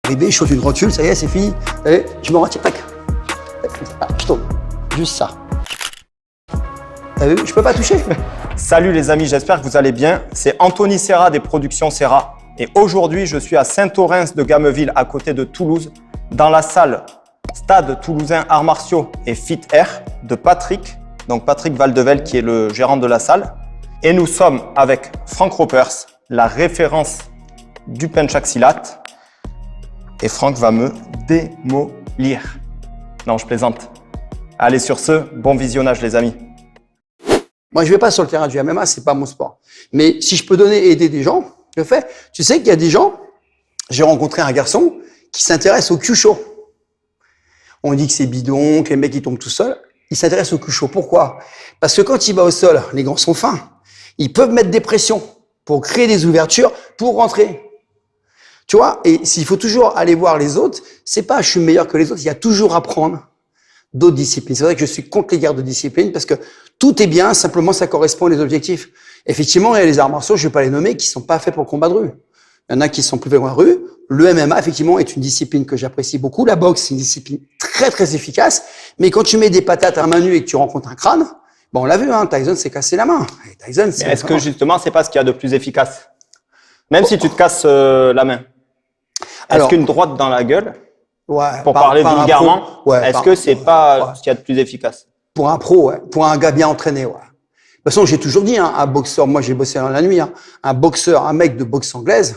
arrivé, je saute une rotule, ça y est, c'est fini. Et je me retire, tac. Ah, je tombe. Juste ça. T'as vu, je peux pas toucher. Salut les amis, j'espère que vous allez bien. C'est Anthony Serra des Productions Serra. Et aujourd'hui, je suis à Saint-Orens de Gameville, à côté de Toulouse, dans la salle Stade Toulousain Arts Martiaux et Fit Air de Patrick. Donc Patrick Valdevel qui est le gérant de la salle. Et nous sommes avec Frank Ropers, la référence du penchaxilate. Et Frank va me démolir. Non, je plaisante. Allez, sur ce, bon visionnage les amis. Moi, je vais pas sur le terrain du MMA, c'est pas mon sport. Mais si je peux aider des gens, je le fais. Tu sais qu'il y a des gens, j'ai rencontré un garçon qui s'intéresse au cul chaud. On dit que c'est bidon, que les mecs ils tombent tout seuls. Il s'intéresse au cul chaud. Pourquoi? Parce que quand il va au sol, les gants sont fins. Ils peuvent mettre des pressions pour créer des ouvertures, pour rentrer. Tu vois? Et s'il faut toujours aller voir les autres, c'est pas je suis meilleur que les autres, il y a toujours à apprendre d'autres disciplines. C'est vrai que je suis contre les guerres de discipline parce que tout est bien, simplement ça correspond aux objectifs. Effectivement, il y a les arts martiaux, je vais pas les nommer, qui sont pas faits pour le combat de rue. Il y en a qui sont plus faits pour la rue. Le MMA, effectivement, est une discipline que j'apprécie beaucoup. La boxe, c'est une discipline très, très efficace. Mais quand tu mets des patates à main nue et que tu rencontres un crâne, bon, on l'a vu, hein, Tyson s'est cassé la main. Et Tyson, Mais est-ce que justement, c'est pas ce qu'il y a de plus efficace? Même si tu te casses la main. Est-ce qu'une droite dans la gueule, ouais, pour parler vulgairement, est-ce que c'est pas ce qu'il y a de plus efficace? Pour un pro, ouais. Pour un gars bien entraîné, ouais. De toute façon, j'ai toujours dit, hein, un boxeur, moi j'ai bossé dans la nuit, hein, un boxeur, un mec de boxe anglaise,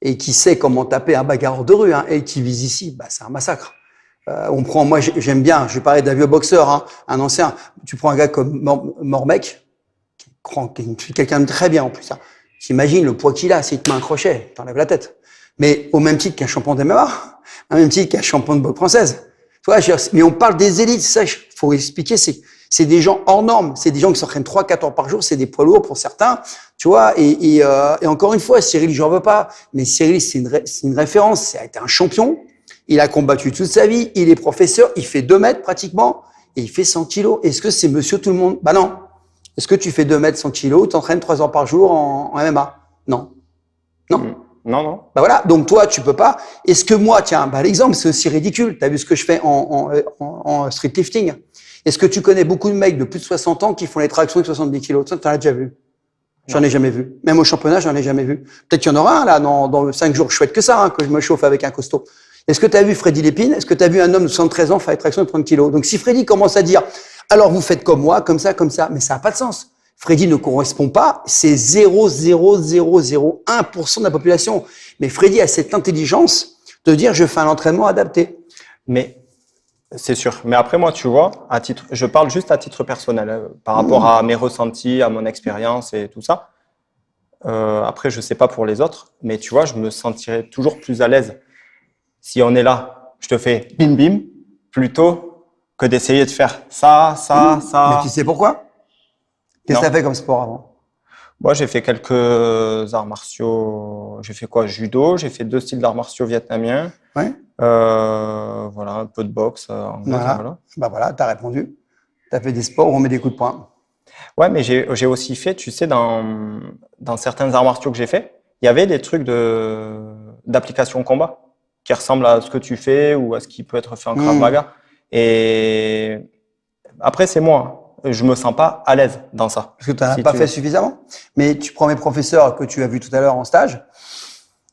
et qui sait comment taper un bagarreur de rue, hein, et qui vise ici, bah, c'est un massacre. On prend, moi j'aime bien, je vais parler d'un vieux boxeur, hein, un ancien, tu prends un gars comme Mormec, quelqu'un de très bien en plus, hein. T'imagines le poids qu'il a, s'il te met un crochet, t'enlèves la tête. Mais au même titre qu'un champion d'MMA, au même titre qu'un champion de boxe française. Tu vois, mais on parle des élites, ça, faut expliquer, c'est des gens hors normes, c'est des gens qui s'entraînent 3-4 heures par jour, c'est des poids lourds pour certains, tu vois, et encore une fois, Cyril, j'en veux pas, mais Cyril, c'est une référence, ça a été un champion, il a combattu toute sa vie, il est professeur, il fait 2 mètres pratiquement, et il fait 100 kilos. Est-ce que c'est monsieur tout le monde? Bah non. Est-ce que tu fais 2 mètres 100 kilos, t'entraînes 3 heures par jour en MMA? Non. Non. Non, non. Bah voilà, donc toi, tu peux pas. Est-ce que moi, tiens, bah l'exemple, c'est aussi ridicule. Tu as vu ce que je fais en street lifting? Est-ce que tu connais beaucoup de mecs de plus de 60 ans qui font les tractions avec 70 kilos? Tu en as déjà vu? J'en ai jamais vu. Même au championnat, j'en ai jamais vu. Peut-être qu'il y en aura un, là, dans 5 jours. Je souhaite que ça, hein, que je me chauffe avec un costaud. Est-ce que tu as vu Freddy Lépine? Est-ce que tu as vu un homme de 73 ans faire les tractions de 30 kilos? Donc si Freddy commence à dire, alors vous faites comme moi, comme ça, mais ça n'a pas de sens. Freddy ne correspond pas, c'est 0,0001% de la population. Mais Freddy a cette intelligence de dire je fais un entraînement adapté. Mais c'est sûr. Mais après moi, tu vois, je parle juste à titre personnel, par rapport à mes ressentis, à mon expérience et tout ça. Après, je sais pas pour les autres, mais tu vois, je me sentirais toujours plus à l'aise si on est là. Je te fais bim bim plutôt que d'essayer de faire ça. Mais tu sais pourquoi? Qu'est-ce que tu as fait comme sport avant? Moi, j'ai fait quelques arts martiaux. J'ai fait quoi? Judo. J'ai fait 2 styles d'arts martiaux vietnamiens. Ouais. Voilà, un peu de boxe. Voilà. Bah voilà, t'as répondu. T'as fait des sports où on met des coups de poing. Ouais, mais j'ai aussi fait, tu sais, dans certains arts martiaux que j'ai fait, il y avait des trucs d'application combat qui ressemblent à ce que tu fais ou à ce qui peut être fait en Krav Maga. Et après, c'est moi. Je me sens pas à l'aise dans ça. Parce que tu n'as pas fait suffisamment. Mais tu prends mes professeurs que tu as vus tout à l'heure en stage,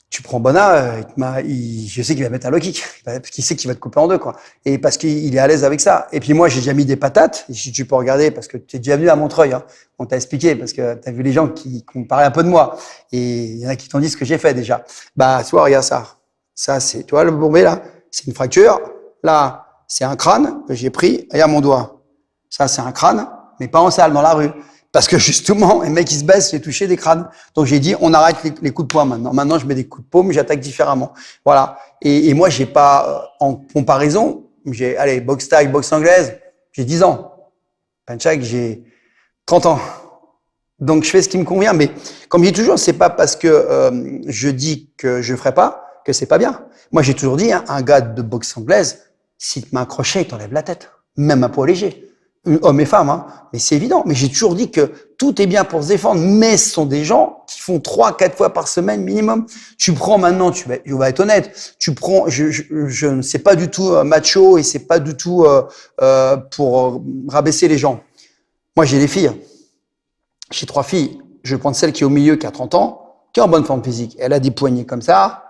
tu prends Bona, je sais qu'il va mettre un low kick, parce qu'il sait qu'il va te couper en deux, quoi. Et parce qu'il est à l'aise avec ça. Et puis moi, j'ai déjà mis des patates, et si tu peux regarder, parce que tu es déjà venu à Montreuil, hein. On t'a expliqué, parce que tu as vu les gens qui ont parlé un peu de moi. Et il y en a qui t'ont dit ce que j'ai fait déjà. Bah, tu vois, regarde ça. Ça, c'est, tu vois, le bourbier, là, c'est une fracture. Là, c'est un crâne que j'ai pris. Regarde mon doigt. Ça, c'est un crâne, mais pas en salle, dans la rue. Parce que justement, les mecs, ils se baissent, j'ai touché des crânes. Donc, j'ai dit, on arrête les coups de poing maintenant. Maintenant, je mets des coups de paume, j'attaque différemment. Voilà. Et moi, j'ai pas, en comparaison, allez, boxe thaï, boxe anglaise, j'ai 10 ans. Penchak, j'ai 30 ans. Donc, je fais ce qui me convient. Mais, comme je dis toujours, c'est pas parce que je dis que je ferai pas que c'est pas bien. Moi, j'ai toujours dit, hein, un gars de boxe anglaise, s'il te met un crochet, il t'enlève la tête. Même un poids léger. Hommes et femmes, hein. Mais c'est évident. Mais j'ai toujours dit que tout est bien pour se défendre, mais ce sont des gens qui font 3-4 fois par semaine minimum. Tu prends maintenant, je vais être honnête, tu prends, je ne sais pas du tout macho et c'est pas du tout pour rabaisser les gens. Moi, j'ai des filles. J'ai 3 filles. Je vais prendre celle qui est au milieu, qui a 30 ans, qui est en bonne forme physique. Elle a des poignets comme ça.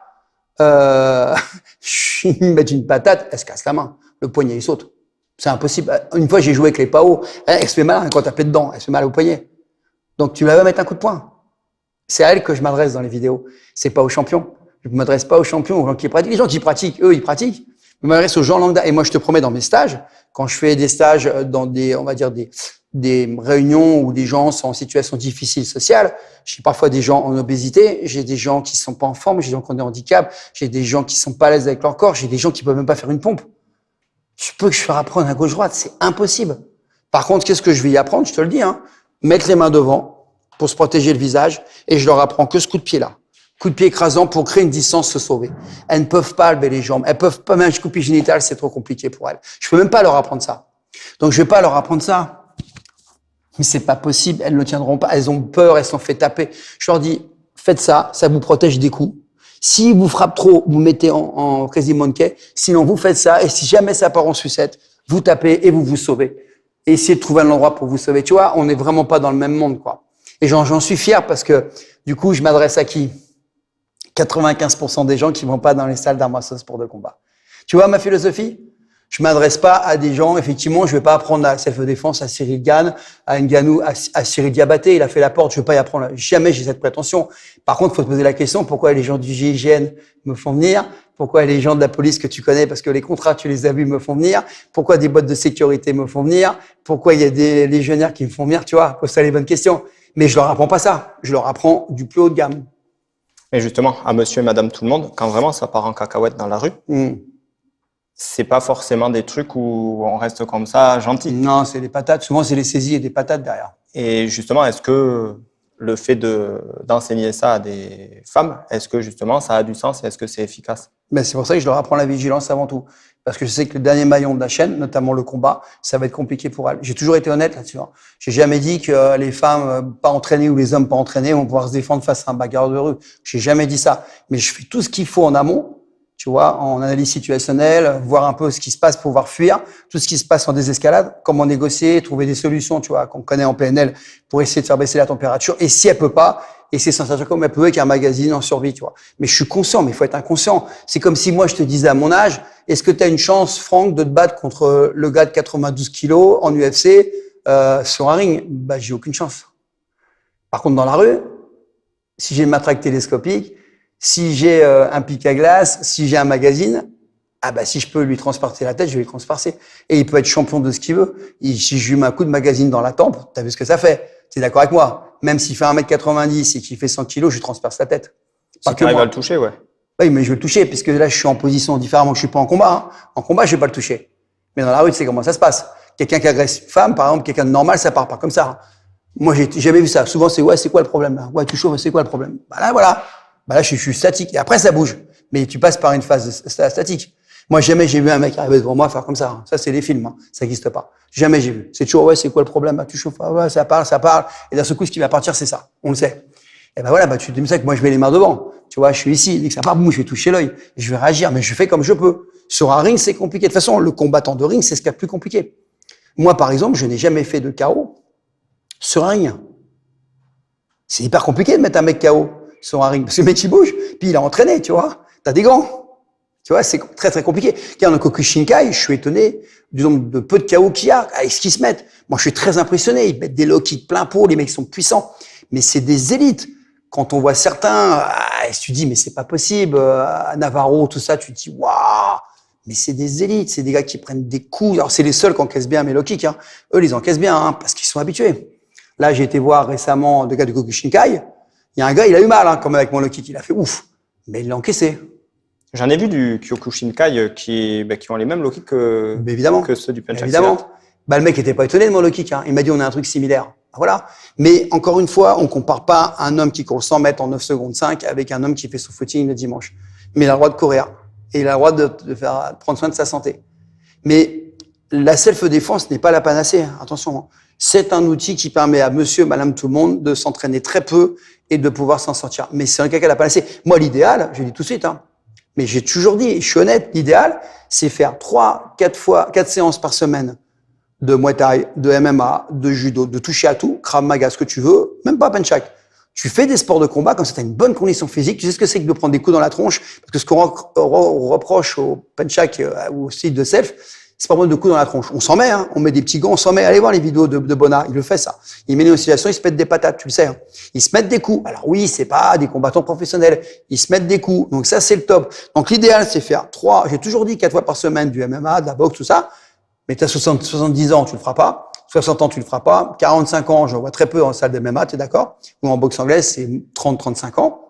Je lui mets une patate, elle se casse la main. Le poignet, il saute. C'est impossible. Une fois, j'ai joué avec les PAO. Elle se fait mal quand taper dedans. Elle se fait mal au poignet. Donc, tu vas mettre un coup de poing. C'est à elle que je m'adresse dans les vidéos. C'est pas aux champions. Je ne m'adresse pas aux champions, aux gens qui pratiquent. Les gens qui pratiquent, eux, ils pratiquent. Je m'adresse aux gens lambda. Et moi, je te promets, dans mes stages, quand je fais des stages dans des, on va dire, des réunions où des gens sont en situation difficile sociale, j'ai parfois des gens en obésité, j'ai des gens qui sont pas en forme, j'ai des gens qui ont des handicaps, j'ai des gens qui sont pas à l'aise avec leur corps, j'ai des gens qui peuvent même pas faire une pompe. Je peux que je fasse apprendre à gauche-droite, c'est impossible. Par contre, qu'est-ce que je vais y apprendre? Je te le dis, mettre les mains devant pour se protéger le visage et je leur apprends que ce coup de pied-là. Coup de pied écrasant pour créer une distance, se sauver. Elles ne peuvent pas lever les jambes, elles peuvent pas, même un coup de pied génital, c'est trop compliqué pour elles. Je peux même pas leur apprendre ça. Donc je vais pas leur apprendre ça. Mais c'est pas possible, elles ne le tiendront pas, elles ont peur, elles se sont fait taper. Je leur dis, faites ça, ça vous protège des coups. Si vous frappez trop, vous mettez en crazy monkey. Sinon, vous faites ça. Et si jamais ça part en sucette, vous tapez et vous vous sauvez. Et essayez de trouver un endroit pour vous sauver. Tu vois, on n'est vraiment pas dans le même monde, quoi. Et j'en suis fier parce que, du coup, je m'adresse à qui? 95% des gens qui vont pas dans les salles d'arts martiaux sport de combat. Tu vois ma philosophie? Je m'adresse pas à des gens, effectivement, je vais pas apprendre la self-défense à Cyril Gann, à Ngannou, à Cyril Diabaté, il a fait la porte, je vais pas y apprendre. Jamais j'ai cette prétention. Par contre, faut se poser la question, pourquoi les gens du GIGN me font venir? Pourquoi les gens de la police que tu connais, parce que les contrats, tu les as vus, me font venir? Pourquoi des boîtes de sécurité me font venir? Pourquoi il y a des légionnaires qui me font venir? Tu vois, pose ça les bonnes questions. Mais je leur apprends pas ça. Je leur apprends du plus haut de gamme. Et justement, à monsieur et madame tout le monde, quand vraiment ça part en cacahuète dans la rue, c'est pas forcément des trucs où on reste comme ça gentil. Non, c'est des patates. Souvent, c'est les saisies et des patates derrière. Et justement, est-ce que le fait d'enseigner ça à des femmes, est-ce que justement ça a du sens et est-ce que c'est efficace? Ben, c'est pour ça que je leur apprends la vigilance avant tout. Parce que je sais que le dernier maillon de la chaîne, notamment le combat, ça va être compliqué pour elles. J'ai toujours été honnête là-dessus. J'ai jamais dit que les femmes pas entraînées ou les hommes pas entraînés vont pouvoir se défendre face à un bagarreur de rue. J'ai jamais dit ça. Mais je fais tout ce qu'il faut en amont, tu vois, en analyse situationnelle, voir un peu ce qui se passe pour pouvoir fuir, tout ce qui se passe en désescalade, comment négocier, trouver des solutions, tu vois, qu'on connaît en PNL pour essayer de faire baisser la température. Et si elle peut pas, et c'est censé comme elle peut avec un magazine en survie, tu vois. Mais je suis conscient, mais il faut être inconscient. C'est comme si moi je te disais à mon âge, est-ce que tu as une chance, Franck, de te battre contre le gars de 92 kilos en UFC sur un ring? Bah, j'ai aucune chance. Par contre, dans la rue, si j'ai une matraque télescopique, si j'ai un pic à glace, si j'ai un magazine, ah bah si je peux lui transpercer la tête, je vais lui transpercer. Et il peut être champion de ce qu'il veut. Si je lui mets un coup de magazine dans la tempe, t'as vu ce que ça fait? T'es d'accord avec moi? Même s'il fait 1m90 et qu'il fait 100 kilos, je lui transperce la tête. Si tu arrives à le toucher, ouais. Oui, mais je vais le toucher, puisque là, je suis en position différemment. Je suis pas en combat. En combat, je vais pas le toucher. Mais dans la rue, tu sais comment ça se passe. Quelqu'un qui agresse une femme, par exemple, quelqu'un de normal, ça part pas comme ça. Moi, j'ai jamais vu ça. Souvent, c'est, ouais, c'est quoi le problème, là? Ouais, tu chauffes, c'est quoi le problème? Bah là, voilà. Bah là, je suis statique. Et après, ça bouge. Mais tu passes par une phase statique. Moi, jamais j'ai vu un mec arriver devant moi faire comme ça. Ça, c'est des films. Ça n'existe pas. Jamais j'ai vu. C'est toujours, ouais, c'est quoi le problème? Bah, tu chauffes, ah, ouais, ça parle. Et d'un seul coup, ce qui va partir, c'est ça. On le sait. Et ben voilà, bah, tu te dis ça que moi, je mets les mains devant. Tu vois, je suis ici. Dès que ça part, boum, je vais toucher l'œil. Je vais réagir. Mais je fais comme je peux. Sur un ring, c'est compliqué. De toute façon, le combattant de ring, c'est ce qu'il y a de plus compliqué. Moi, par exemple, je n'ai jamais fait de KO sur un ring. C'est hyper compliqué de mettre un mec KO sur un ring. Parce que le mec, il bouge. Puis il a entraîné, tu vois. T'as des gants. Tu vois, c'est très, très compliqué. Quand on Kyokushinkai, je suis étonné du nombre de peu de KO qu'il y a, avec ce qu'ils se mettent. Moi, je suis très impressionné. Ils mettent des low kicks plein pot, les mecs sont puissants. Mais c'est des élites. Quand on voit certains, tu te dis, mais c'est pas possible, Navarro, tout ça, tu te dis, waouh! Mais c'est des élites, c'est des gars qui prennent des coups. Alors, c'est les seuls qui encaissent bien mes low kicks, Eux, ils encaissent bien, parce qu'ils sont habitués. Là, j'ai été voir récemment des gars du Kyokushinkai. Il y a un gars, il a eu mal, comme avec mon low kick. Il a fait ouf. Mais il l'a encaissé. J'en ai vu du Kyokushinkai qui ont les mêmes low kicks que ceux du Punch. Évidemment. Bah, le mec était pas étonné de mon low kick, Il m'a dit, on a un truc similaire. Voilà. Mais encore une fois, on compare pas un homme qui court 100 mètres en 9 secondes 5 avec un homme qui fait son footing le dimanche. Mais il a le droit de courir. Et il a le droit de prendre soin de sa santé. Mais la self-défense n'est pas la panacée. Attention. C'est un outil qui permet à monsieur, madame, tout le monde de s'entraîner très peu et de pouvoir s'en sortir. Mais c'est un cas qu'elle a pas laissé. Moi, l'idéal, je le dis tout de suite, hein, mais j'ai toujours dit, je suis honnête, l'idéal, c'est faire 4 séances par semaine de Muay Thai, de MMA, de judo, de toucher à tout, Krav Maga, ce que tu veux, même pas Penchak. Tu fais des sports de combat, comme ça tu as une bonne condition physique, tu sais ce que c'est que de prendre des coups dans la tronche, parce que ce qu'on reproche au Penchak ou au style de self, c'est pas prendre de coups dans la tronche. On s'en met, hein, on met des petits gants, on s'en met. Allez voir les vidéos de Bona, il le fait ça. Il met une oscillation, il se met des patates, tu le sais. Hein. Ils se mettent des coups. Alors oui, c'est pas des combattants professionnels, ils se mettent des coups. Donc ça, c'est le top. Donc l'idéal, c'est faire 3, j'ai toujours dit 4 fois par semaine du MMA, de la boxe, tout ça. Mais tu as 70 ans, tu le feras pas. 60 ans, tu le feras pas. 45 ans, je vois très peu en salle de MMA, tu es d'accord? Ou en boxe anglaise, c'est 30-35 ans.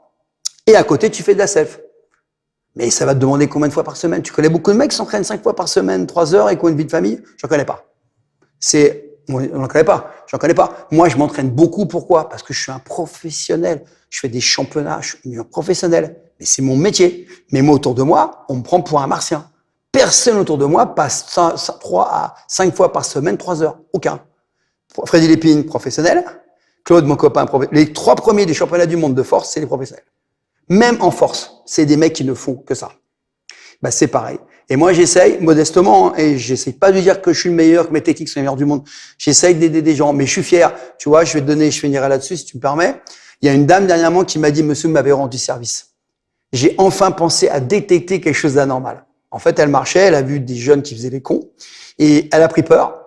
Et à côté, tu fais de la self. Mais ça va te demander combien de fois par semaine? Tu connais beaucoup de mecs qui s'entraînent 5 fois par semaine, 3 heures et qui ont une vie de famille? J'en connais pas. On n'en connaît pas. J'en connais pas. Moi, je m'entraîne beaucoup. Pourquoi? Parce que je suis un professionnel. Je fais des championnats. Je suis un professionnel. Mais c'est mon métier. Mais moi, autour de moi, on me prend pour un martien. Personne autour de moi passe 3 à 5 fois par semaine, 3 heures. Aucun. Freddy Lépine, professionnel. Claude, mon copain, professionnel. Les 3 premiers des championnats du monde de force, c'est les professionnels. Même en force, c'est des mecs qui ne font que ça. Bah, c'est pareil. Et moi, j'essaye modestement, et j'essaye pas de dire que je suis le meilleur, que mes techniques sont les meilleures du monde. J'essaye d'aider des gens, mais je suis fier. Tu vois, je finirai là-dessus, si tu me permets. Il y a une dame dernièrement qui m'a dit, monsieur m'avait rendu service. J'ai enfin pensé à détecter quelque chose d'anormal. En fait, elle marchait, elle a vu des jeunes qui faisaient les cons, et elle a pris peur.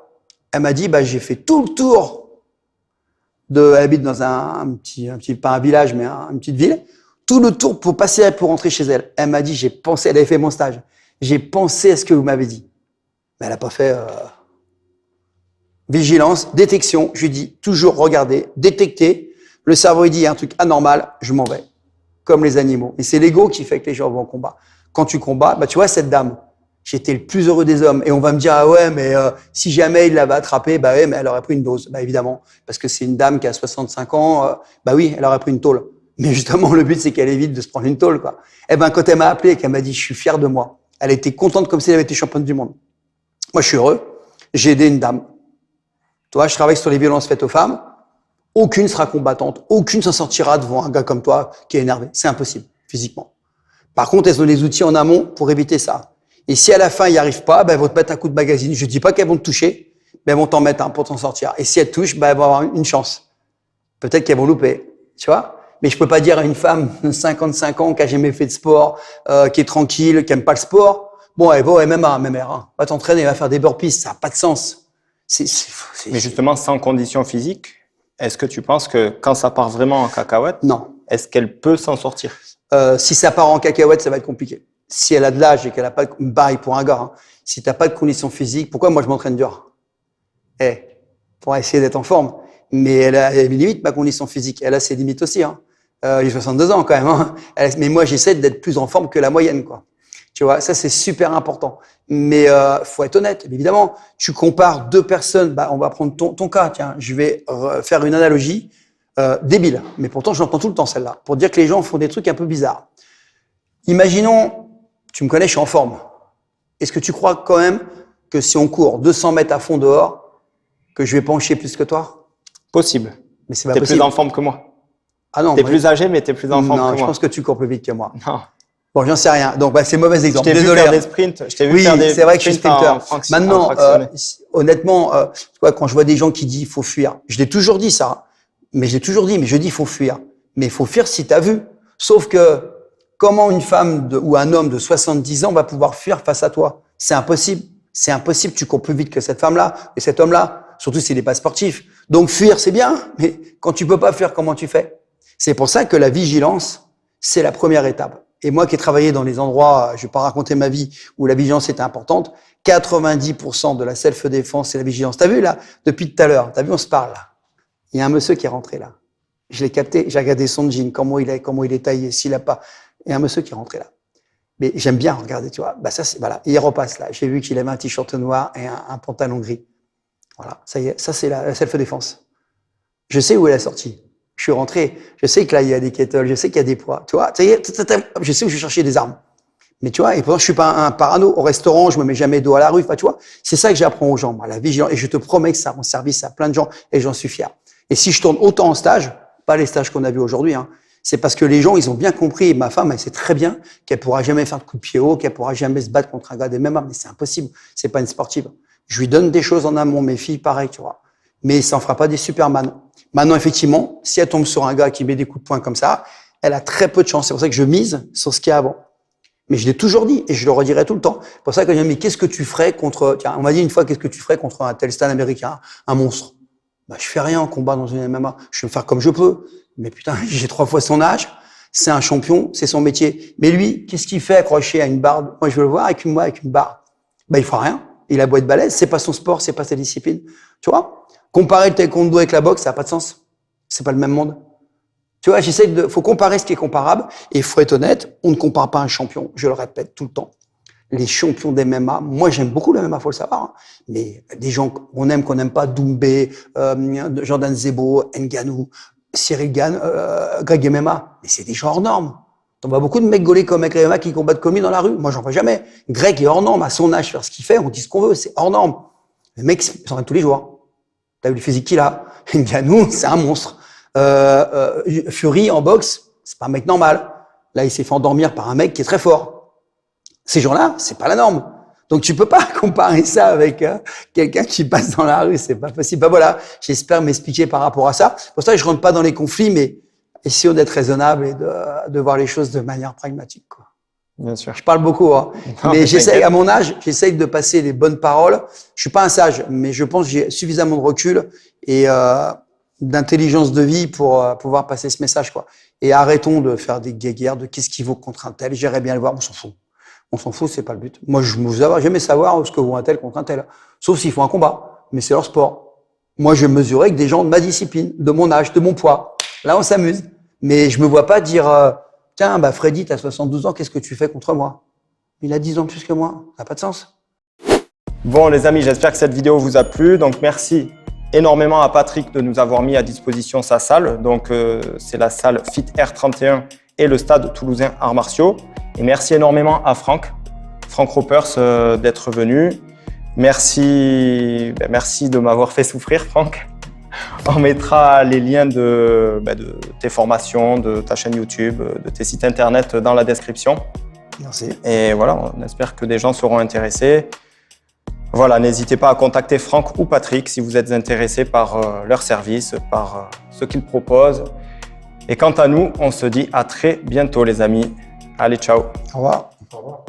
Elle m'a dit, bah, j'ai fait tout le tour elle habite dans un petit, pas un village, mais une petite ville. Tout le tour pour rentrer chez elle. Elle m'a dit, elle avait fait mon stage. J'ai pensé à ce que vous m'avez dit. Mais elle n'a pas fait vigilance, détection. Je lui dis toujours regarder, détecter. Le cerveau, il dit, il y a un truc anormal, je m'en vais. Comme les animaux. Et c'est l'ego qui fait que les gens vont en combat. Quand tu combats, bah, tu vois, cette dame, j'étais le plus heureux des hommes. Et on va me dire, ah ouais, mais si jamais il l'avait attrapée, bah ouais, mais elle aurait pris une dose. Bah évidemment, parce que c'est une dame qui a 65 ans, bah oui, elle aurait pris une tôle. Mais justement, le but, c'est qu'elle évite de se prendre une tôle, quoi. Eh ben, quand elle m'a appelé et qu'elle m'a dit, je suis fier de moi, elle était contente comme si elle avait été championne du monde. Moi, je suis heureux. J'ai aidé une dame. Toi, je travaille sur les violences faites aux femmes. Aucune sera combattante. Aucune s'en sortira devant un gars comme toi qui est énervé. C'est impossible, physiquement. Par contre, elles ont les outils en amont pour éviter ça. Et si à la fin, ils n'y arrivent pas, ben, elles vont te mettre un coup de magazine. Je dis pas qu'elles vont te toucher, mais elles vont t'en mettre un pour t'en sortir. Et si elles te touchent, ben, elles vont avoir une chance. Peut-être qu'elles vont louper. Tu vois? Mais je peux pas dire à une femme de 55 ans qui a jamais fait de sport, qui est tranquille, qui aime pas le sport, bon, elle va au MMA, même hein. Va t'entraîner, va faire des burpees, ça n'a pas de sens. Mais justement, sans condition physique, est-ce que tu penses que quand ça part vraiment en cacahuète, non. Est-ce qu'elle peut s'en sortir? Si ça part en cacahuète, ça va être compliqué. Si elle a de l'âge et qu'elle a pas de, pareil pour un gars, hein, si t'as pas de condition physique, pourquoi moi je m'entraîne dur? Pour essayer d'être en forme. Mais elle a limite ma condition physique. Elle a ses limites aussi, hein. J'ai 62 ans quand même, hein. Mais moi, j'essaie d'être plus en forme que la moyenne, quoi. Tu vois, ça, c'est super important. Mais faut être honnête, évidemment. Tu compares 2 personnes, bah, on va prendre ton cas, tiens. Je vais faire une analogie débile. Mais pourtant, je l'entends tout le temps, celle-là. Pour dire que les gens font des trucs un peu bizarres. Imaginons, tu me connais, je suis en forme. Est-ce que tu crois quand même que si on court 200 mètres à fond dehors, que je vais pencher plus que toi? Possible. Mais c'est pas possible. T'es plus en forme que moi. Ah non. T'es plus âgé, mais t'es plus en forme que moi. Non, je pense que tu cours plus vite que moi. Non. Bon, j'en sais rien. Donc, bah, c'est mauvais exemple. Je t'ai vu Désolé. faire des sprints. Je t'ai vu Oui, faire des c'est vrai que je suis sprinter. Maintenant, honnêtement, tu vois, quand je vois des gens qui disent faut fuir, je l'ai toujours dit ça. Mais je dis faut fuir. Mais il faut fuir si t'as vu. Sauf que comment une femme ou un homme de 70 ans va pouvoir fuir face à toi? C'est impossible. C'est impossible. Tu cours plus vite que cette femme-là et cet homme-là. Surtout s'il n'est pas sportif. Donc fuir, c'est bien. Mais quand tu peux pas fuir, comment tu fais? C'est pour ça que la vigilance, c'est la première étape. Et moi qui ai travaillé dans les endroits, je vais pas raconter ma vie, où la vigilance était importante, 90% de la self-défense, c'est la vigilance. T'as vu là, depuis tout à l'heure, t'as vu, on se parle là. Il y a un monsieur qui est rentré là. Je l'ai capté, j'ai regardé son jean, comment il est taillé, s'il a pas. Il y a un monsieur qui est rentré là. Mais j'aime bien regarder, tu vois. Bah ça, c'est, voilà. Et il repasse là. J'ai vu qu'il avait un t-shirt noir et un pantalon gris. Voilà. Ça y est, ça c'est la self-défense. Je sais où elle est sortie. Je suis rentré, je sais que là, il y a des kettles, je sais qu'il y a des poids, tu vois, ça y est, je sais où je vais chercher des armes. Mais tu vois, et pourtant, je suis pas un parano. Au restaurant, je me mets jamais dos à la rue. Enfin, tu vois, c'est ça que j'apprends aux gens, moi, la vigilance. Et je te promets que ça rend service à plein de gens et j'en suis fier. Et si je tourne autant en stage, pas les stages qu'on a vus aujourd'hui, hein, c'est parce que les gens, ils ont bien compris. Et ma femme, elle sait très bien qu'elle pourra jamais faire de coup de pied haut, qu'elle pourra jamais se battre contre un gars des MMA. Mais c'est impossible. C'est pas une sportive. Je lui donne des choses en amont. Mes filles, pareil, tu vois. Mais ça en fera pas des Superman. Maintenant, effectivement, si elle tombe sur un gars qui met des coups de poing comme ça, elle a très peu de chance. C'est pour ça que je mise sur ce qu'il y a avant. Mais je l'ai toujours dit et je le redirai tout le temps. C'est pour ça que je dis, mais qu'est-ce que tu ferais contre, tiens, on m'a dit une fois, qu'est-ce que tu ferais contre un tel star américain, un monstre? Bah, je fais rien en combat dans une MMA. Je vais me faire comme je peux. Mais putain, j'ai 3 fois son âge. C'est un champion, c'est son métier. Mais lui, qu'est-ce qu'il fait accroché à une barre? Moi, je veux le voir avec une barre. Bah, il fera rien. Il a beau être balèze, c'est pas son sport, c'est pas sa discipline. Tu vois? Comparer le taekwondo avec la boxe, ça n'a pas de sens. C'est pas le même monde. Tu vois, faut comparer ce qui est comparable. Et il faut être honnête, on ne compare pas un champion. Je le répète tout le temps. Les champions des MMA, moi j'aime beaucoup le MMA, faut le savoir. Hein. Mais des gens qu'on n'aime pas, Doumbé, Jordan Zebo, Ngannou, Cyril Gane, Greg MMA. Mais c'est des gens hors normes. On voit beaucoup de mecs gaulés comme avec les MMA qui combattent comme lui dans la rue. Moi, j'en vois jamais. Greg est hors norme. À son âge, faire ce qu'il fait, on dit ce qu'on veut. C'est hors norme. Le mec, il s'entraîne tous les jours. T'as vu le physique qu'il a. Ngannou, c'est un monstre. Fury en boxe, c'est pas un mec normal. Là, il s'est fait endormir par un mec qui est très fort. Ces gens-là, c'est pas la norme. Donc, tu peux pas comparer ça avec quelqu'un qui passe dans la rue. C'est pas possible. Ben voilà, j'espère m'expliquer par rapport à ça. C'est pour ça que je rentre pas dans les conflits, mais essayons d'être raisonnables et de voir les choses de manière pragmatique, quoi. Bien sûr. Je parle beaucoup, hein. Non, Mais j'essaye, à mon âge, j'essaye de passer les bonnes paroles. Je suis pas un sage, mais je pense que j'ai suffisamment de recul et d'intelligence de vie pour pouvoir passer ce message, quoi. Et arrêtons de faire des guéguerres de qu'est-ce qui vaut contre un tel. J'irai bien le voir, on s'en fout. On s'en fout, c'est pas le but. Moi, je veux jamais savoir ce que vaut un tel contre un tel. Sauf s'ils font un combat. Mais c'est leur sport. Moi, je mesurais avec des gens de ma discipline, de mon âge, de mon poids. Là, on s'amuse. Mais je me vois pas dire, tiens, bah, Freddy, t'as 72 ans, qu'est-ce que tu fais contre moi? Il a 10 ans de plus que moi. Ça n'a pas de sens. Bon, les amis, j'espère que cette vidéo vous a plu. Donc, merci énormément à Patrick de nous avoir mis à disposition sa salle. Donc, c'est la salle Fit R31 et le stade toulousain Arts Martiaux. Et merci énormément à Franck Ropers d'être venu. Merci de m'avoir fait souffrir, Franck. On mettra les liens de tes formations, de ta chaîne YouTube, de tes sites internet dans la description. Merci. Et voilà, on espère que des gens seront intéressés. Voilà, n'hésitez pas à contacter Franck ou Patrick si vous êtes intéressés par leurs services, par ce qu'ils proposent. Et quant à nous, on se dit à très bientôt, les amis. Allez, ciao. Au revoir. Au revoir.